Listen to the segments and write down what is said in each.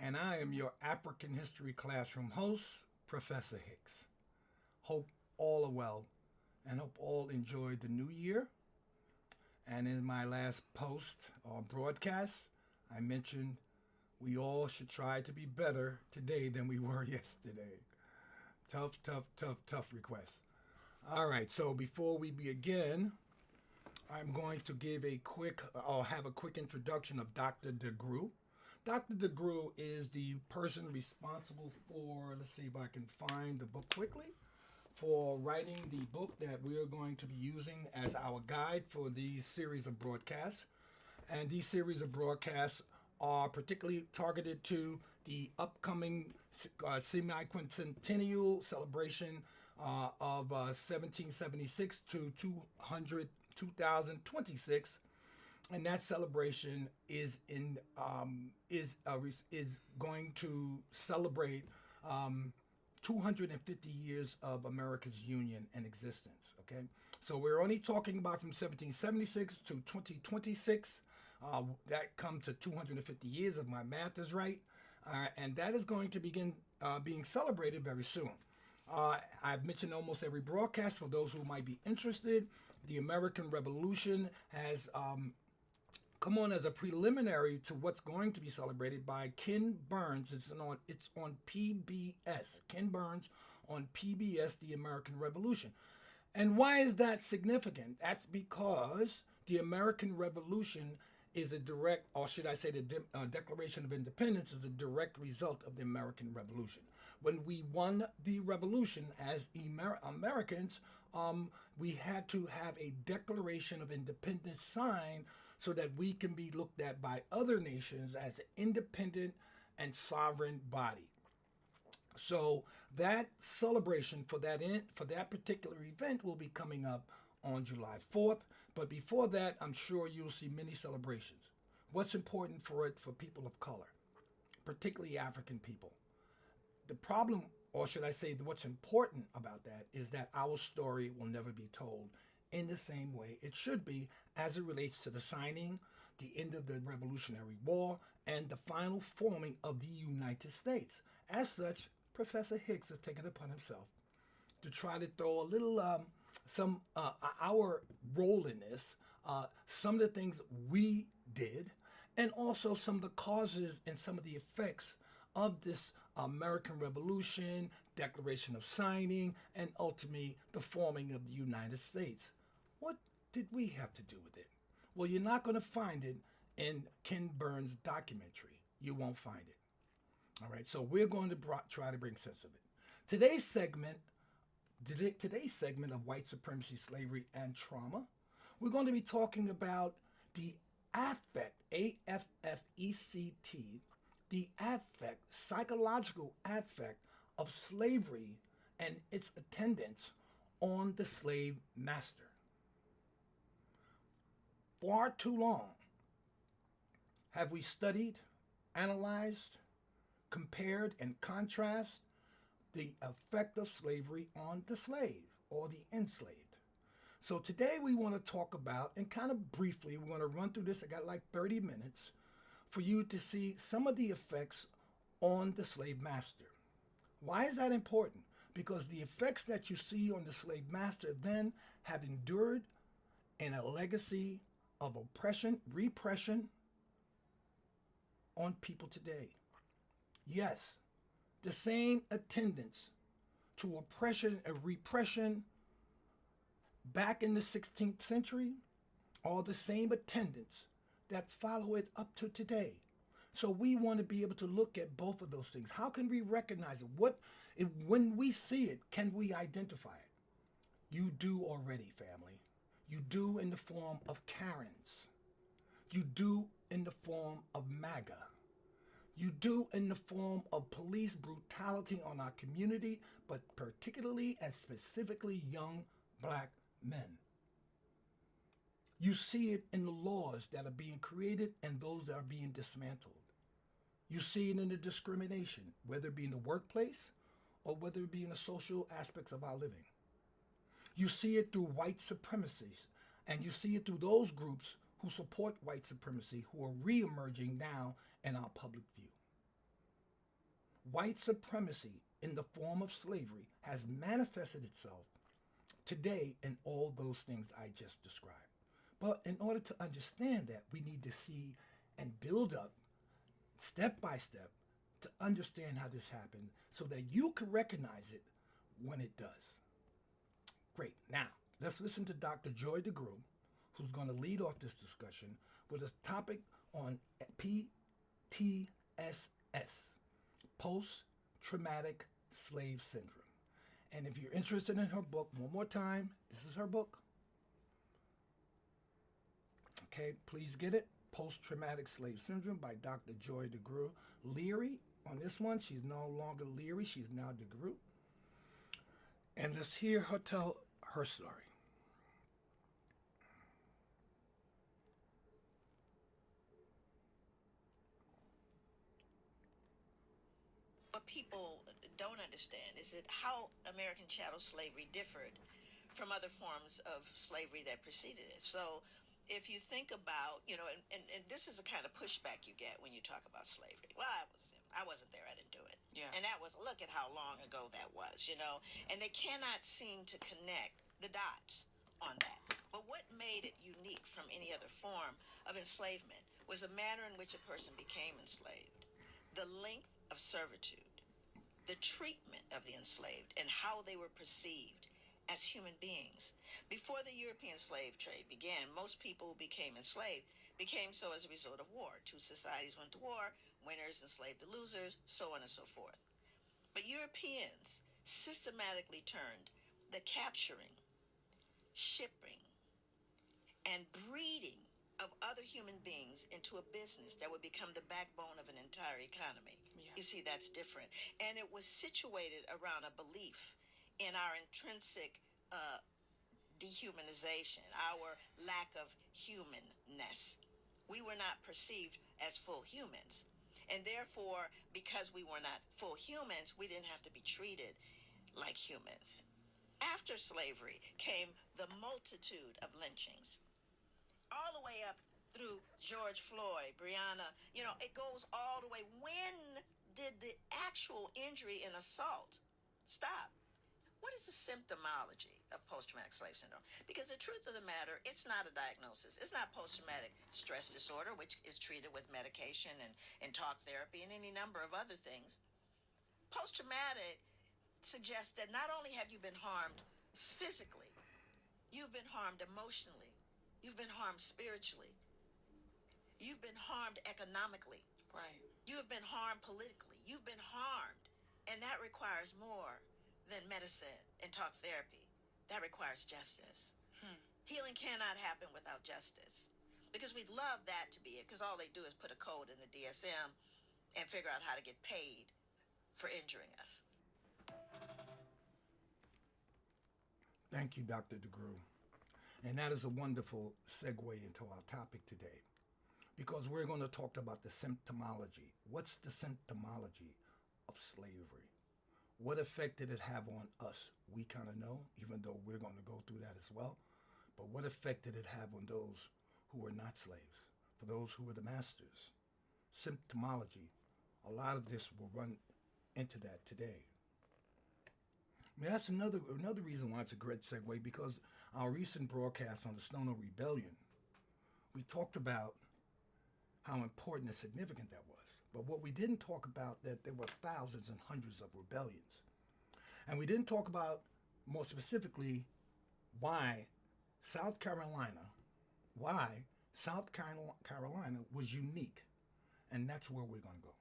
and I am your African History Classroom host, Professor Hicks. Hope all are well, and hope all enjoyed the new year. And in my last post or broadcast, I mentioned we all should try to be better today than we were yesterday. Tough, tough, tough, tough request. All right, so before we begin, I'm going to give a quick, I'll have a quick introduction of Dr. DeGrue. Dr. DeGrue is the person responsible for, let's see if I can find the book quickly, for writing the book that we are going to be using as our guide for these series of broadcasts. And these series of broadcasts are particularly targeted to the upcoming semi-quincentennial celebration of 1776 to 2026, and that celebration is going to celebrate 250 years of America's union and existence. Okay, so we're only talking about from 1776 to 2026. That comes to 250 years if my math is right, and that is going to begin being celebrated very soon. I've mentioned almost every broadcast for those who might be interested. The American Revolution has come on as a preliminary to what's going to be celebrated by Ken Burns. It's on PBS. Ken Burns on PBS, The American Revolution. And why is that significant? That's because the American Revolution is a direct, or should I say the Declaration of Independence is a direct result of the American Revolution. When we won the revolution as Americans, we had to have a Declaration of Independence signed so that we can be looked at by other nations as an independent and sovereign body. So that celebration for that particular event will be coming up on July 4th. But before that, I'm sure you'll see many celebrations. What's important for it for people of color, particularly African people? The problem, or should I say what's important about that, is that our story will never be told in the same way it should be as it relates to the signing, the end of the Revolutionary War, and the final forming of the United States. As such, Professor Hicks has taken it upon himself to try to throw a little our role in this, some of the things we did, and also some of the causes and some of the effects of this American Revolution, Declaration of Signing, and ultimately the forming of the United States. What did we have to do with it? Well, you're not going to find it in Ken Burns' documentary. You won't find it. All right, so we're going to try to bring sense of it. Today's segment of white supremacy, slavery, and trauma, we're going to be talking about the affect, AFFECT, the affect, psychological affect of slavery and its attendance on the slave master. Far too long have we studied, analyzed, compared, and contrasted the effect of slavery on the slave or the enslaved. So today we want to talk about, and kind of briefly, we're going to run through this. I got like 30 minutes for you to see some of the effects on the slave master. Why is that important? Because the effects that you see on the slave master then have endured in a legacy of oppression, repression on people today. Yes, the same attendance to oppression and repression back in the 16th century are the same attendance that follow it up to today. So we want to be able to look at both of those things. How can we recognize it? When we see it, can we identify it? You do already, family. You do in the form of Karens. You do in the form of MAGA. You do in the form of police brutality on our community, but particularly and specifically young black men. You see it in the laws that are being created and those that are being dismantled. You see it in the discrimination, whether it be in the workplace or whether it be in the social aspects of our living. You see it through white supremacies, and you see it through those groups who support white supremacy, who are re-emerging now in our public view. White supremacy in the form of slavery has manifested itself today in all those things I just described. But in order to understand that, we need to see and build up step by step to understand how this happened so that you can recognize it when it does. Great. Now, let's listen to Dr. Joy DeGruy, who's going to lead off this discussion with a topic on PTSS, post-traumatic slave syndrome. And if you're interested in her book, one more time, this is her book. Okay, please get it. Post-traumatic slave syndrome by Dr. Joy DeGruy. Leary, on this one, she's no longer Leary, she's now DeGruy. And let's hear her tell her story. What people don't understand is that how American chattel slavery differed from other forms of slavery that preceded it. So if you think about, and this is the kind of pushback you get when you talk about slavery. Well, I wasn't there. I didn't do it. Yeah. And that was, look at how long ago that was, and they cannot seem to connect the dots on that. But what made it unique from any other form of enslavement was the manner in which a person became enslaved, the length of servitude, the treatment of the enslaved, and how they were perceived as human beings. Before the European slave trade began, most people who became enslaved became so as a result of war. Two societies went to war, winners enslaved the losers, so on and so forth. But Europeans systematically turned the capturing, shipping, and breeding of other human beings into a business that would become the backbone of an entire economy. Yeah. You see, that's different. And it was situated around a belief in our intrinsic dehumanization, our lack of humanness. We were not perceived as full humans. And therefore, because we were not full humans, we didn't have to be treated like humans. After slavery came the multitude of lynchings, all the way up through George Floyd, Breonna, it goes all the way. When did the actual injury and assault stop? What is the symptomology of post-traumatic slave syndrome? Because the truth of the matter, it's not a diagnosis. It's not post-traumatic stress disorder, which is treated with medication and talk therapy and any number of other things. Post-traumatic suggests that not only have you been harmed physically, you've been harmed emotionally, you've been harmed spiritually, you've been harmed economically. Right. You have been harmed politically. You've been harmed. And that requires more than medicine and talk therapy. That requires justice. Healing cannot happen without justice. Because we'd love that to be it, because all they do is put a code in the DSM and figure out how to get paid for injuring us. Thank you, Dr. DeGruy. And that is a wonderful segue into our topic today, because we're going to talk about the symptomology. What's the symptomology of slavery? What effect did it have on us? We kind of know, even though we're going to go through that as well. But what effect did it have on those who were not slaves, for those who were the masters? Symptomology. A lot of this will run into that today. I mean, that's another reason why it's a great segue, because our recent broadcast on the Stoner Rebellion, we talked about how important and significant that was. But what we didn't talk about, that there were thousands and hundreds of rebellions. And we didn't talk about, more specifically, why South Carolina was unique. And that's where we're going to go.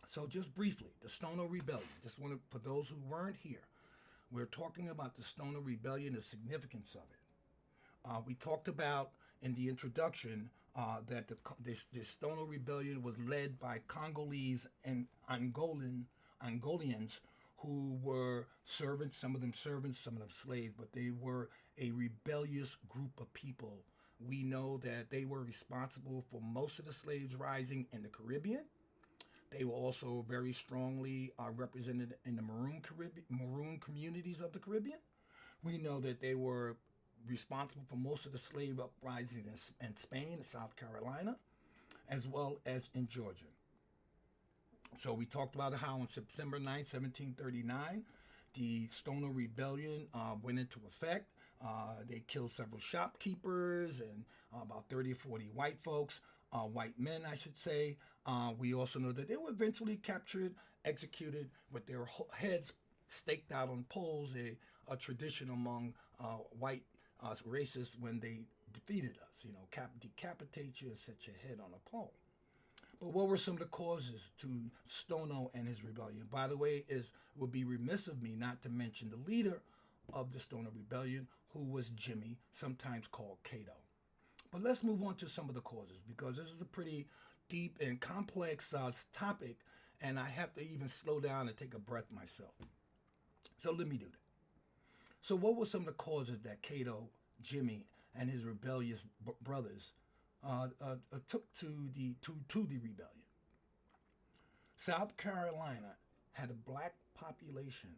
So just briefly, the Stoner Rebellion. Just want to, for those who weren't here, we're talking about the Stoner Rebellion, the significance of it. We talked about in the introduction that this Stoner Rebellion was led by Congolese and Angolians who were servants, some of them slaves, but they were a rebellious group of people. We know that they were responsible for most of the slaves rising in the Caribbean. They were also very strongly represented in the maroon communities of the Caribbean. We know that they were responsible for most of the slave uprisings in Spain and South Carolina, as well as in Georgia. So we talked about how on September 9th, 1739, the Stoner Rebellion went into effect. They killed several shopkeepers and about 30 or 40 white folks, white men, I should say. We also know that they were eventually captured, executed with their heads staked out on poles, a tradition among white racists when they defeated us. You know, decapitate you and set your head on a pole. But what were some of the causes to Stono and his rebellion? By the way, it would be remiss of me not to mention the leader of the Stoner Rebellion, who was Jimmy, sometimes called Cato. But let's move on to some of the causes, because this is a pretty deep and complex topic, and I have to even slow down and take a breath myself. So let me do that. So what were some of the causes that Cato, Jimmy, and his rebellious brothers took to the rebellion? South Carolina had a black population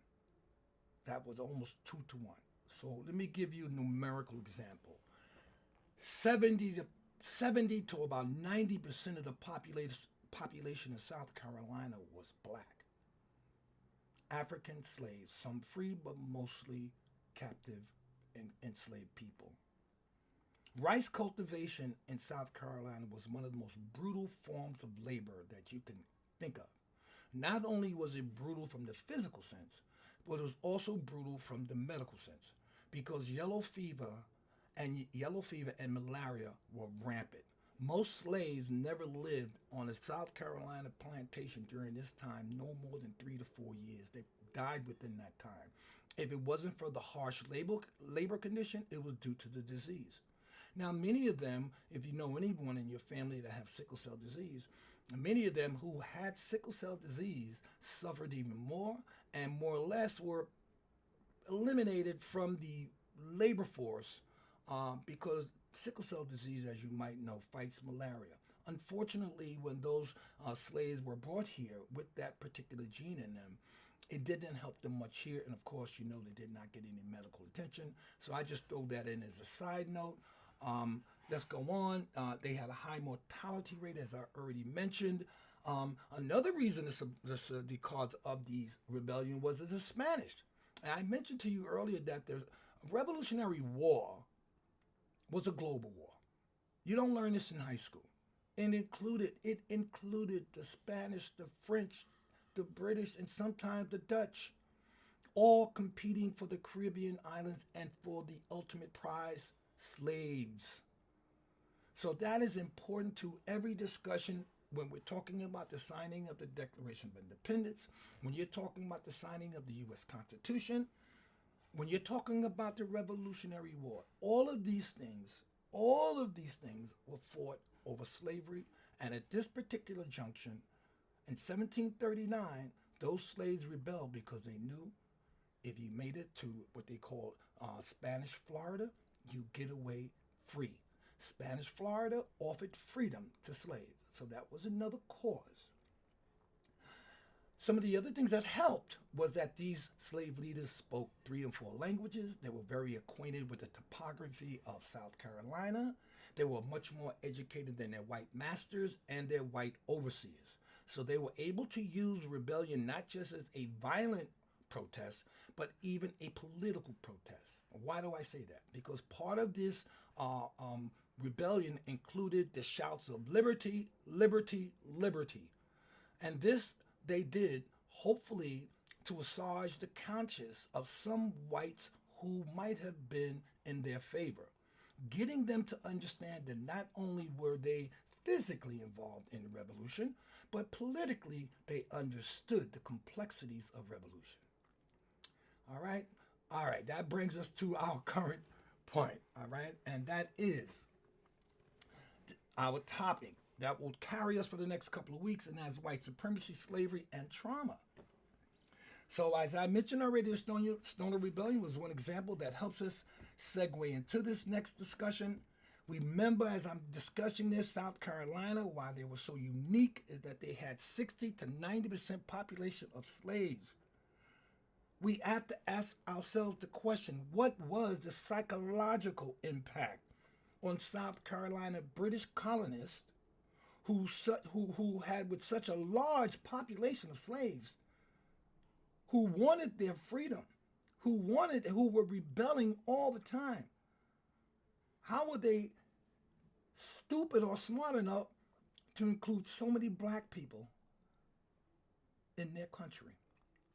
that was almost 2 to 1. So let me give you a numerical example. 70 to about 90% of the population of South Carolina was black. African slaves, some free but mostly captive and enslaved people. Rice cultivation in South Carolina was one of the most brutal forms of labor that you can think of. Not only was it brutal from the physical sense, but it was also brutal from the medical sense, because yellow fever and malaria were rampant. Most slaves never lived on a South Carolina plantation during this time no more than 3 to 4 years. They died within that time. If it wasn't for the harsh labor condition, it was due to the disease. Now, many of them, if you know anyone in your family that have sickle cell disease, many of them who had sickle cell disease suffered even more and more or less were eliminated from the labor force because sickle cell disease, as you might know, fights malaria. Unfortunately, when those slaves were brought here with that particular gene in them, it didn't help them much here. And of course, you know, they did not get any medical attention. So I just throw that in as a side note. Let's go on. They had a high mortality rate, as I already mentioned. Another reason the cause of these rebellion was the Spanish. And I mentioned to you earlier that the Revolutionary War was a global war. You don't learn this in high school. It included the Spanish, the French, the British, and sometimes the Dutch, all competing for the Caribbean islands and for the ultimate prize, slaves. So that is important to every discussion when we're talking about the signing of the Declaration of Independence, when you're talking about the signing of the U.S. Constitution, when you're talking about the Revolutionary War. All of these things were fought over slavery. And at this particular junction, in 1739, those slaves rebelled because they knew if you made it to what they call Spanish Florida, you get away free. Spanish Florida offered freedom to slaves. So that was another cause. Some of the other things that helped was that these slave leaders spoke 3 and 4 languages. They were very acquainted with the topography of South Carolina. They were much more educated than their white masters and their white overseers. So they were able to use rebellion not just as a violent protest, but even a political protest. Why do I say that? Because part of this rebellion included the shouts of liberty, liberty, liberty. And this they did, hopefully, to assuage the conscience of some whites who might have been in their favor, getting them to understand that not only were they physically involved in the revolution, but politically they understood the complexities of revolution. All right, that brings us to our current point, all right, and that is our topic that will carry us for the next couple of weeks, and that's white supremacy, slavery, and trauma. So as I mentioned already, the Stoner Rebellion was one example that helps us segue into this next discussion. Remember, as I'm discussing this, South Carolina, why they were so unique is that they had 60 to 90% population of slaves. We have to ask ourselves the question, what was the psychological impact on South Carolina British colonists who had with such a large population of slaves, who wanted their freedom, who were rebelling all the time. How were they stupid or smart enough to include so many black people in their country,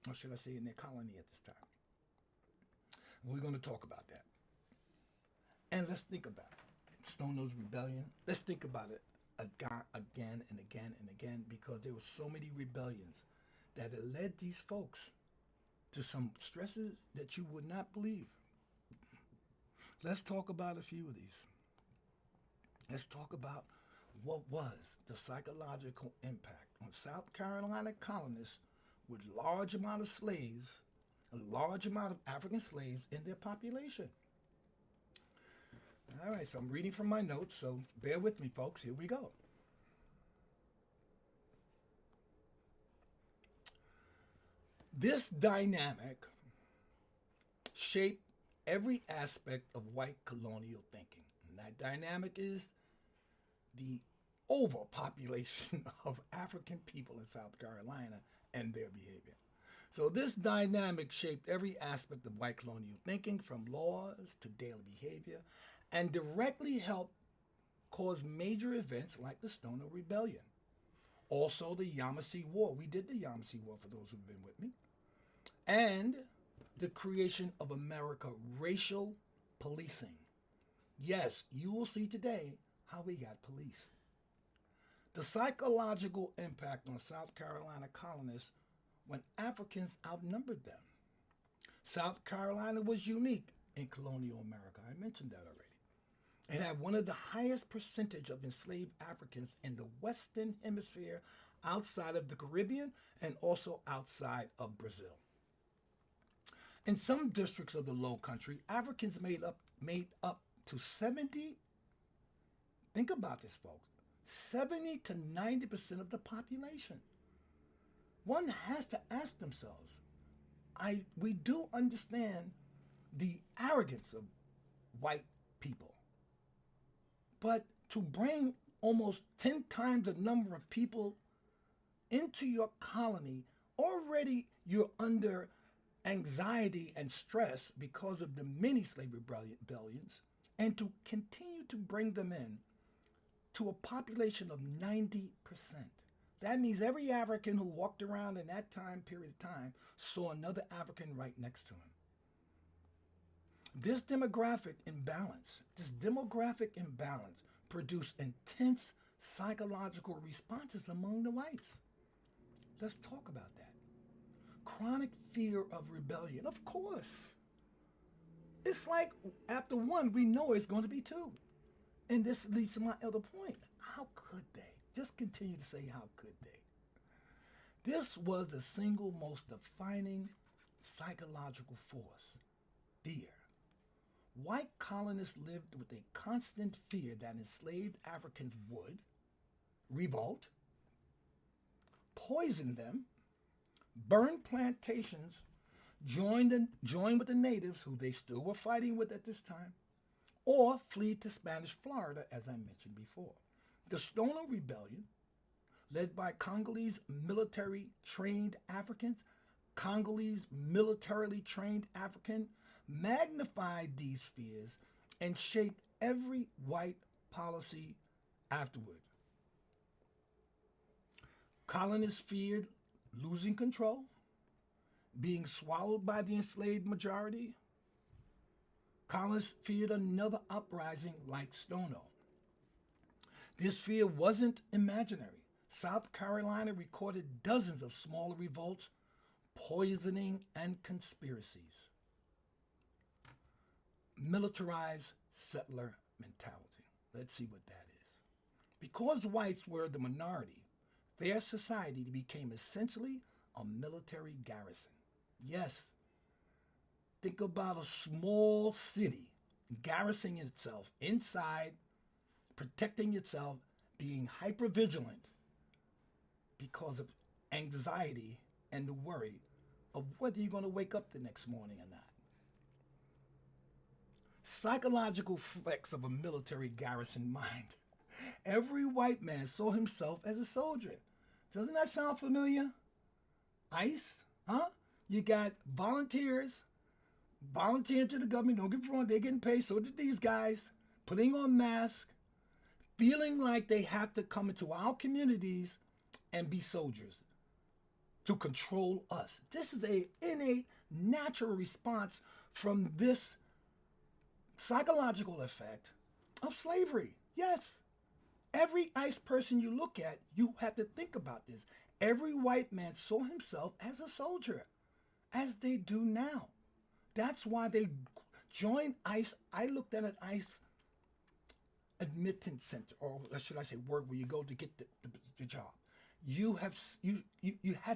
or should I say in their colony at this time? We're going to talk about that. And let's think about it. Stone Nose Rebellion. Let's think about it again and again and again, because there were so many rebellions that had led these folks to some stresses that you would not believe. Let's talk about a few of these. Let's talk about what was the psychological impact on South Carolina colonists with large amount of slaves, a large amount of African slaves in their population. All right, so I'm reading from my notes, so bear with me, folks. Here we go. This dynamic shaped every aspect of white colonial thinking. And that dynamic is the overpopulation of African people in South Carolina and their behavior. So this dynamic shaped every aspect of white colonial thinking, from laws to daily behavior, and directly helped cause major events like the Stono Rebellion. Also the Yamasee War. We did the Yamasee War, for those who've been with me. And the creation of America racial policing. Yes, you will see today how we got police. The psychological impact on South Carolina colonists when Africans outnumbered them. South Carolina was unique in colonial America. I mentioned that already. It had one of the highest percentage of enslaved Africans in the Western Hemisphere, outside of the Caribbean and also outside of Brazil. In some districts of the Low Country, Africans made up to 70, think about this, folks, 70 to 90% of the population. One has to ask themselves, we do understand the arrogance of white people, but to bring almost 10 times the number of people into your colony, already you're under anxiety and stress because of the many slave rebellions, and to continue to bring them in to a population of 90%. That means every African who walked around in that time period of time saw another African right next to him. This demographic imbalance produced intense psychological responses among the whites. Let's talk about that. Chronic fear of rebellion, of course. It's like after one, we know it's going to be two. And this leads to my other point. How could they? Just continue to say, how could they? This was the single most defining psychological force, fear. White colonists lived with a constant fear that enslaved Africans would revolt, poison them, burn plantations, join with the natives, who they still were fighting with at this time, or flee to Spanish Florida, as I mentioned before. The Stono Rebellion, led by Congolese military-trained Africans, magnified these fears and shaped every white policy afterward. Colonists feared losing control, being swallowed by the enslaved majority. Colonists feared another uprising like Stono. This fear wasn't imaginary. South Carolina recorded dozens of smaller revolts, poisoning, and conspiracies. Militarized settler mentality. Let's see what that is. Because whites were the minority, their society became essentially a military garrison. Yes, think about a small city garrisoning itself inside, protecting itself, being hyper-vigilant because of anxiety and the worry of whether you're going to wake up the next morning or not. Psychological effects of a military garrison mind. Every white man saw himself as a soldier. Doesn't that sound familiar? ICE, huh? You got volunteers volunteering to the government. Don't get me wrong, they're getting paid. So did these guys, putting on masks, feeling like they have to come into our communities and be soldiers to control us. This is a innate, natural response from this psychological effect of slavery. Yes. Every ICE person you look at, you have to think about this. Every white man saw himself as a soldier, as they do now. That's why they joined ICE. I looked at an ICE admittance center, or should I say work, where you go to get the job. You had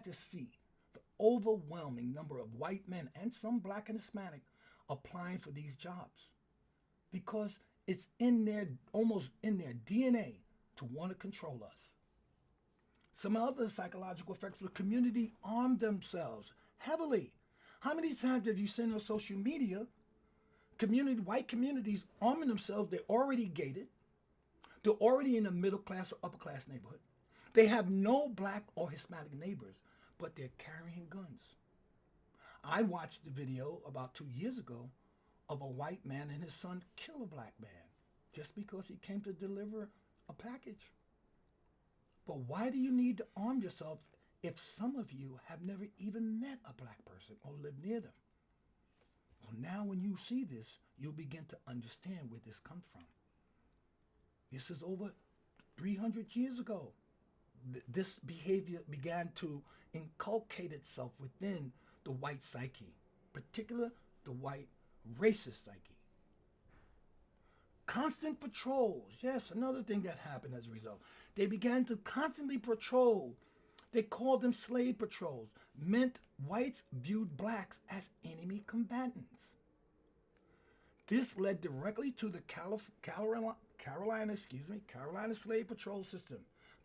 to see the overwhelming number of white men and some black and Hispanic applying for these jobs, because it's almost in their DNA to want to control us. Some other psychological effects, the community armed themselves heavily. How many times have you seen on social media white communities arming themselves? They're already gated. They're already in a middle class or upper class neighborhood. They have no black or Hispanic neighbors, but they're carrying guns. I watched the video about 2 years ago of a white man and his son kill a black man just because he came to deliver a package. But why do you need to arm yourself if some of you have never even met a black person or lived near them? Well, now when you see this, you'll begin to understand where this comes from. This is over 300 years ago. This behavior began to inculcate itself within the white psyche, particularly the white racist psyche. Constant patrols. Yes, another thing that happened as a result. They began to constantly patrol. They called them slave patrols. Meant whites viewed blacks as enemy combatants. This led directly to the Carolina slave patrol system,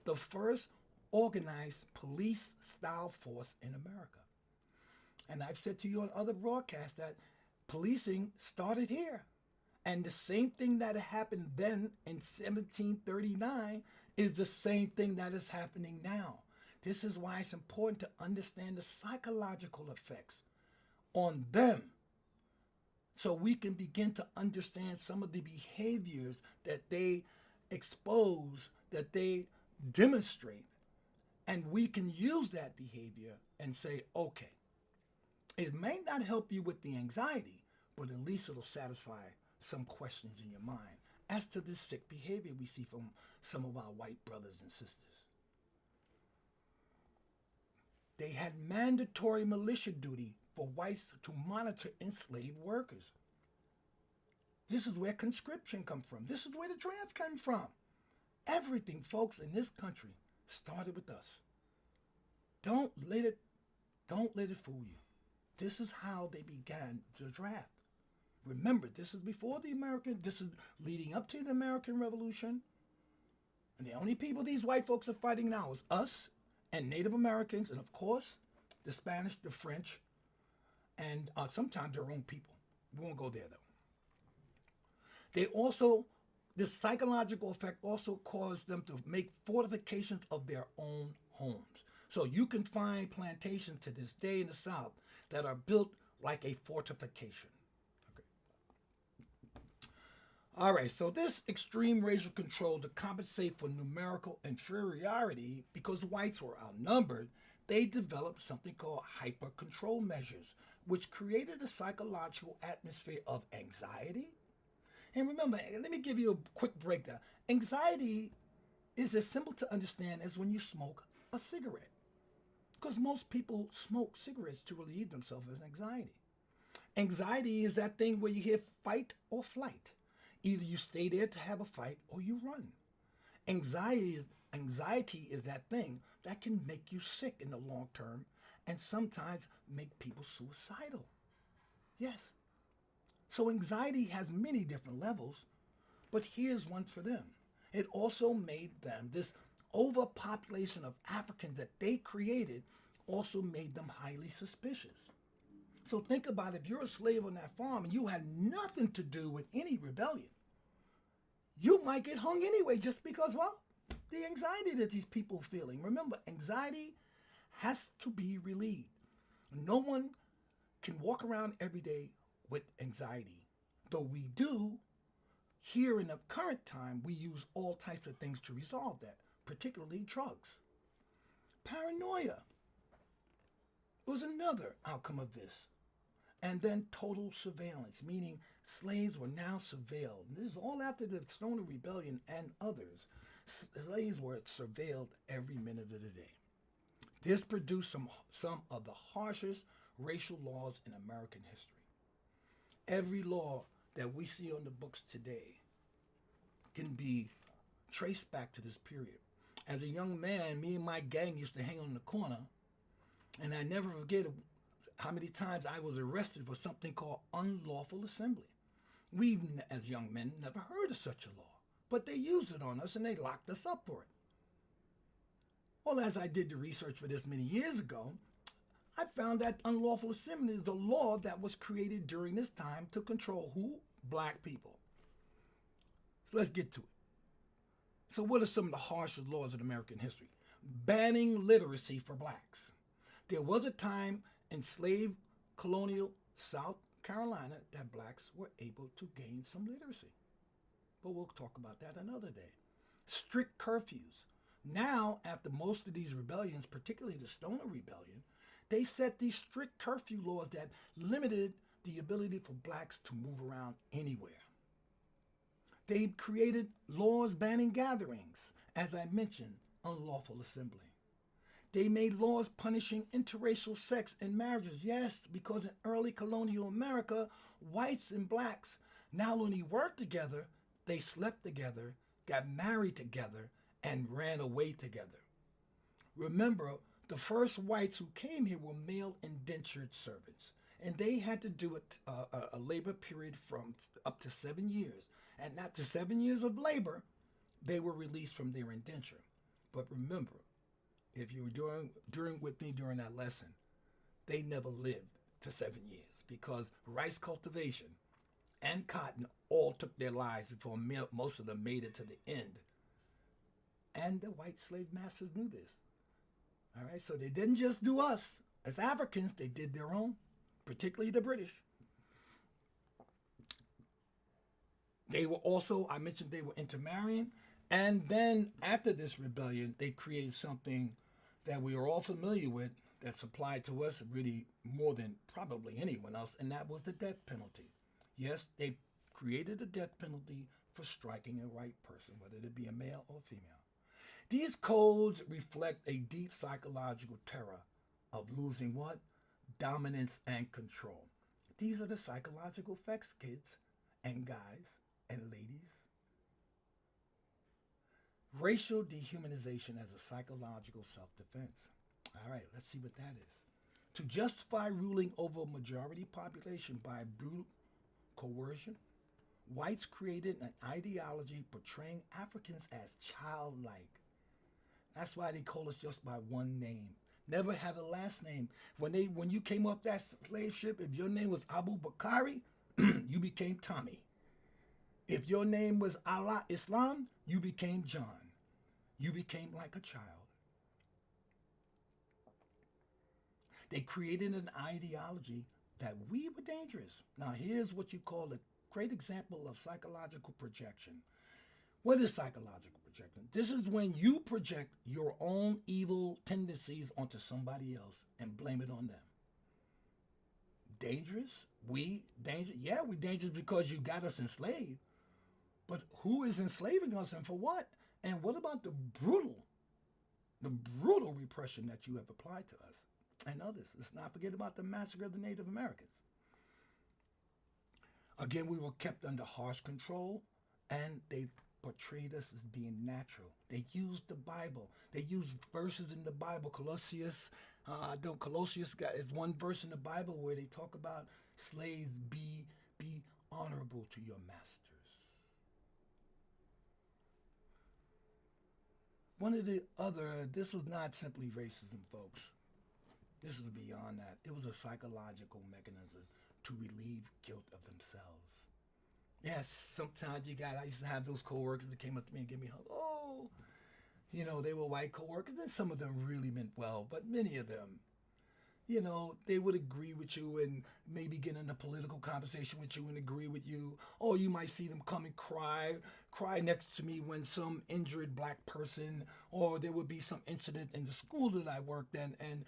the first organized police-style force in America. And I've said to you on other broadcasts that policing started here. And the same thing that happened then in 1739 is the same thing that is happening now. This is why it's important to understand the psychological effects on them, so we can begin to understand some of the behaviors that they expose, that they demonstrate, and we can use that behavior and say, okay, it may not help you with the anxiety, but at least it'll satisfy some questions in your mind as to this sick behavior we see from some of our white brothers and sisters. They had mandatory militia duty for whites to monitor enslaved workers. This is where conscription comes from. This is where the draft came from. Everything, folks, in this country started with us. Don't let it fool you. This is how they began the draft. Remember, this is this is leading up to the American Revolution. And the only people these white folks are fighting now is us and Native Americans, and of course, the Spanish, the French, and sometimes their own people. We won't go there, though. This psychological effect also caused them to make fortifications of their own homes. So you can find plantations to this day in the South that are built like a fortification. All right, so this extreme racial control to compensate for numerical inferiority because whites were outnumbered, they developed something called hyper-control measures, which created a psychological atmosphere of anxiety. And remember, let me give you a quick breakdown. Anxiety is as simple to understand as when you smoke a cigarette, because most people smoke cigarettes to relieve themselves of anxiety. Anxiety is that thing where you hear fight or flight. Either you stay there to have a fight or you run. Anxiety is that thing that can make you sick in the long term and sometimes make people suicidal. Yes. So anxiety has many different levels, but here's one for them. It also made them, this overpopulation of Africans that they created also made them highly suspicious. So think about if you're a slave on that farm and you had nothing to do with any rebellion. you might get hung anyway just because, well, the anxiety that these people are feeling. Remember, anxiety has to be relieved. No one can walk around every day with anxiety. Though we do, here in the current time, we use all types of things to resolve that, particularly drugs. Paranoia was another outcome of this. And then total surveillance, meaning slaves were now surveilled. This is all after the Stoner Rebellion and others. Slaves were surveilled every minute of the day. This produced some of the harshest racial laws in American history. Every law that we see on the books today can be traced back to this period. As a young man, me and my gang used to hang on the corner, and I never forget how many times I was arrested for something called unlawful assembly. We, as young men, never heard of such a law, but they used it on us and they locked us up for it. Well, as I did the research for this many years ago, I found that unlawful assembly is a law that was created during this time to control who? Black people. So let's get to it. So what are some of the harshest laws in American history? Banning literacy for blacks. There was a time in slave colonial South Carolina that blacks were able to gain some literacy. But we'll talk about that another day. Strict curfews. Now, after most of these rebellions, particularly the Stoner Rebellion, they set these strict curfew laws that limited the ability for blacks to move around anywhere. They created laws banning gatherings, as I mentioned, unlawful assembly. They made laws punishing interracial sex and marriages. Yes, because in early colonial America, whites and blacks not only worked together, they slept together, got married together, and ran away together. Remember, the first whites who came here were male indentured servants, and they had to do a labor period from up to 7 years. And after 7 years of labor, they were released from their indenture. But remember, if you were during with me during that lesson, they never lived to 7 years because rice cultivation and cotton all took their lives before most of them made it to the end. And the white slave masters knew this. All right, so they didn't just do us as Africans, they did their own, particularly the British. They were also, I mentioned they were intermarrying. And then after this rebellion, they created something that we are all familiar with that's applied to us really more than probably anyone else, and that was the death penalty. Yes, they created a death penalty for striking a white person, whether it be a male or female. These codes reflect a deep psychological terror of losing what? Dominance and control. These are the psychological effects, kids and guys and ladies. Racial dehumanization as a psychological self-defense. All right, let's see what that is. To justify ruling over a majority population by brutal coercion, whites created an ideology portraying Africans as childlike. That's why they call us just by one name. Never had a last name. When you came off that slave ship, if your name was Abu Bakari, you became Tommy. If your name was Allah Islam, you became John. You became like a child. They created an ideology that we were dangerous. Now here's what you call a great example of psychological projection. What is psychological projection? This is when you project your own evil tendencies onto somebody else and blame it on them. Dangerous? Yeah, we're dangerous because you got us enslaved. But who is enslaving us and for what? And what about the brutal repression that you have applied to us and others? Let's not forget about the massacre of the Native Americans. Again, we were kept under harsh control, and they portrayed us as being natural. They used the Bible. They used verses in the Bible. Colossians is one verse in the Bible where they talk about slaves be honorable to your masters. This was not simply racism, folks. This was beyond that. It was a psychological mechanism to relieve guilt of themselves. Yes, sometimes you got. I used to have those coworkers that came up to me and give me a hug. Oh, they were white coworkers, and some of them really meant well, but many of them, they would agree with you and maybe get in a political conversation with you and agree with you. Or you might see them come and cry next to me when some injured black person, or there would be some incident in the school that I worked in, and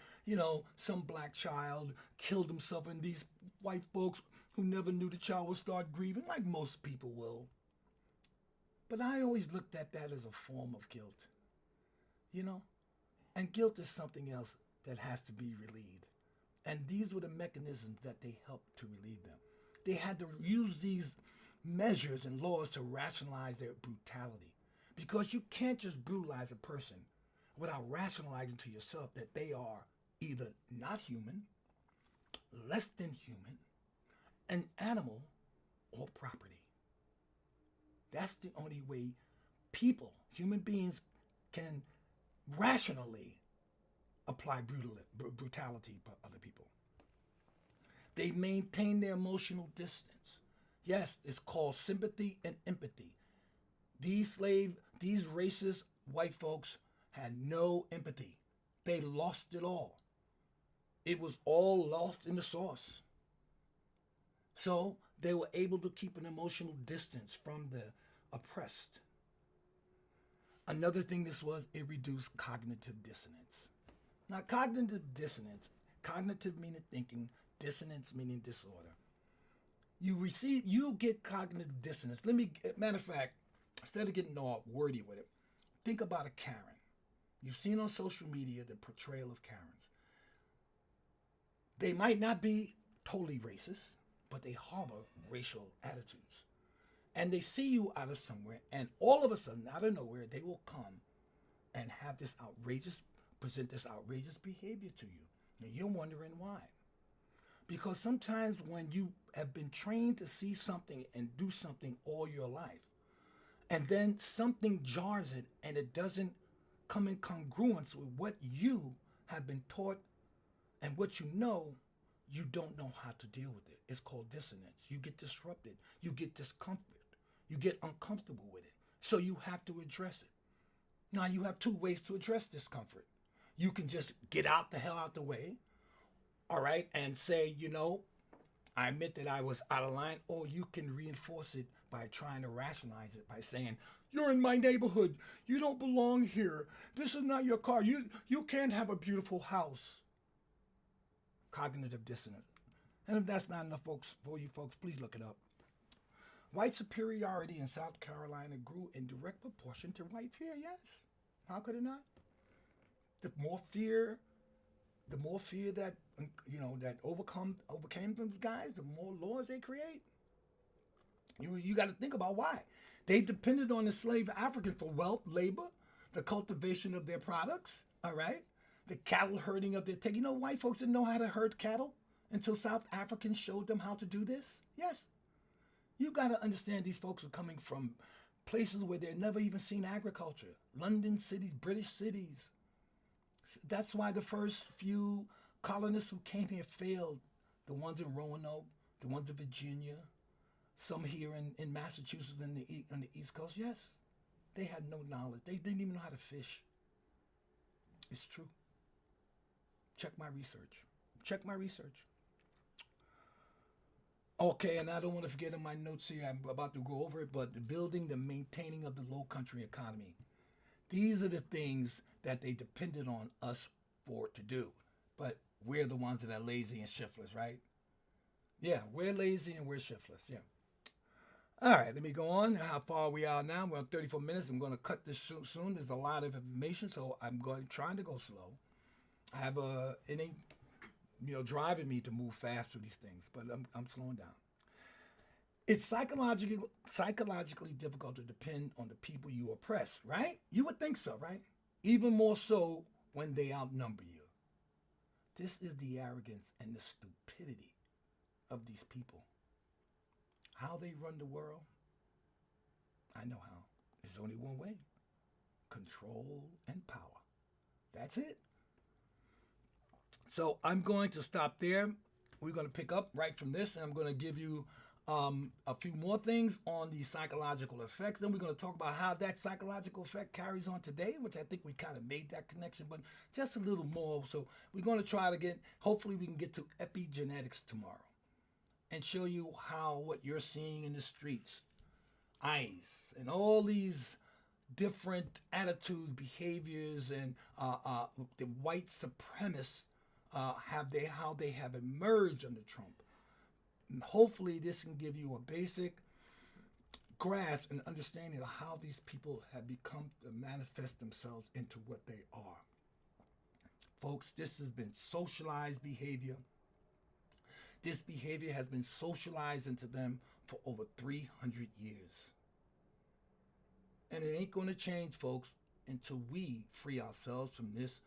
some black child killed himself, and these white folks who never knew the child would start grieving, like most people will. But I always looked at that as a form of guilt, you know? And guilt is something else that has to be relieved. And these were the mechanisms that they helped to relieve them. They had to use these measures and laws to rationalize their brutality. Because you can't just brutalize a person without rationalizing to yourself that they are either not human, less than human, an animal, or property. That's the only way people, human beings, can rationally apply brutality to other people. They maintain their emotional distance. Yes, it's called sympathy and empathy. These racist white folks had no empathy. They lost it all. It was all lost in the sauce. So they were able to keep an emotional distance from the oppressed. Another thing this was, it reduced cognitive dissonance. Now, cognitive meaning thinking, dissonance meaning disorder. You get cognitive dissonance. Matter of fact, instead of getting all wordy with it, think about a Karen. You've seen on social media the portrayal of Karens. They might not be totally racist, but they harbor racial attitudes. And they see you out of somewhere, and all of a sudden, out of nowhere, they will come and present this outrageous behavior to you. And you're wondering why. Because sometimes when you have been trained to see something and do something all your life, and then something jars it and it doesn't come in congruence with what you have been taught and what you don't know how to deal with it. It's called dissonance. You get disrupted. You get discomfort. You get uncomfortable with it. So you have to address it. Now, you have two ways to address discomfort. You can just get out the hell out the way, all right, and say, I admit that I was out of line, or you can reinforce it by trying to rationalize it by saying, you're in my neighborhood. You don't belong here. This is not your car. You can't have a beautiful house. Cognitive dissonance. And if that's not enough for you folks, please look it up. White superiority in South Carolina grew in direct proportion to white fear, yes. How could it not? The more fear that that overcame those guys, the more laws they create. You got to think about why. They depended on the slave African for wealth, labor, the cultivation of their products, all right? The cattle herding of their take. White folks didn't know how to herd cattle until South Africans showed them how to do this. Yes. You got to understand these folks are coming from places where they've never even seen agriculture. London cities, British cities. That's why the first few colonists who came here failed. The ones in Roanoke, the ones in Virginia, some here in Massachusetts on the East Coast. Yes, they had no knowledge. They didn't even know how to fish. It's true. Check my research. Okay, and I don't want to forget in my notes here, I'm about to go over it, but the maintaining of the low country economy. These are the things that they depended on us for to do. But we're the ones that are lazy and shiftless, right? Yeah, we're lazy and we're shiftless, yeah. All right, let me go on. How far we are now? We're on 34 minutes. I'm going to cut this soon. There's a lot of information, so I'm trying to go slow. I have it ain't driving me to move fast through these things, but I'm slowing down. It's psychologically difficult to depend on the people you oppress, right? You would think so, right? Even more so when they outnumber you. This is the arrogance and the stupidity of these people. How they run the world, I know how. There's only one way. Control and power. That's it. So I'm going to stop there. We're going to pick up right from this, and I'm going to give you A few more things on the psychological effects. Then we're going to talk about how that psychological effect carries on today, which I think we kind of made that connection, but just a little more. So we're going to try to get, hopefully, we can get to epigenetics tomorrow and show you how what you're seeing in the streets, ICE, and all these different attitudes, behaviors, and the white supremacists how they have emerged under Trump. And hopefully, this can give you a basic grasp and understanding of how these people have become to manifest themselves into what they are. Folks, this has been socialized behavior. This behavior has been socialized into them for over 300 years. And it ain't going to change, folks, until we free ourselves from this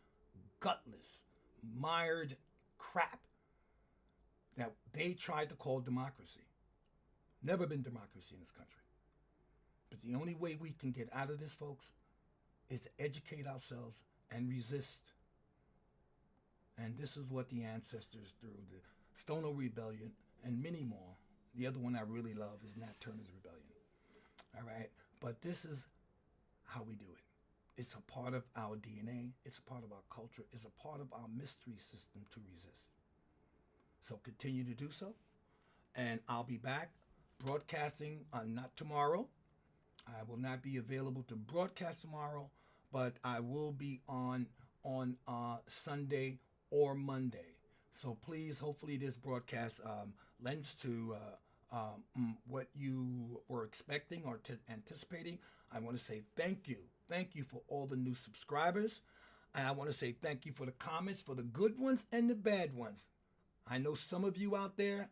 gutless, mired crap that they tried to call democracy. Never been democracy in this country. But the only way we can get out of this, folks, is to educate ourselves and resist. And this is what the ancestors through the Stono Rebellion and many more. The other one I really love is Nat Turner's Rebellion. All right? But this is how we do it. It's a part of our DNA. It's a part of our culture. It's a part of our mystery system to resist. So continue to do so. And I'll be back broadcasting not tomorrow. I will not be available to broadcast tomorrow, but I will be on Sunday or Monday. So please, hopefully this broadcast lends to what you were expecting or anticipating. I want to say thank you. Thank you for all the new subscribers. And I want to say thank you for the comments, for the good ones and the bad ones. I know some of you out there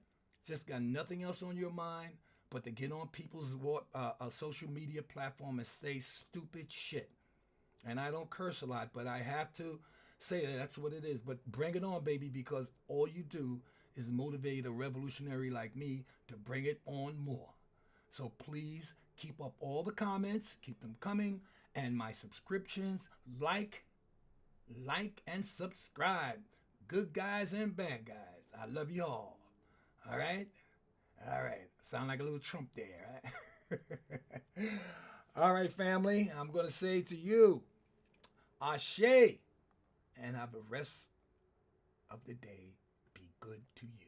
just got nothing else on your mind but to get on people's social media platform and say stupid shit. And I don't curse a lot, but I have to say that that's what it is. But bring it on, baby, because all you do is motivate a revolutionary like me to bring it on more. So please keep up all the comments, keep them coming, and my subscriptions, like, and subscribe. Good guys and bad guys. I love you all. All right? All right. Sound like a little Trump there, right? All right, family. I'm going to say to you, Ashe, and have the rest of the day be good to you.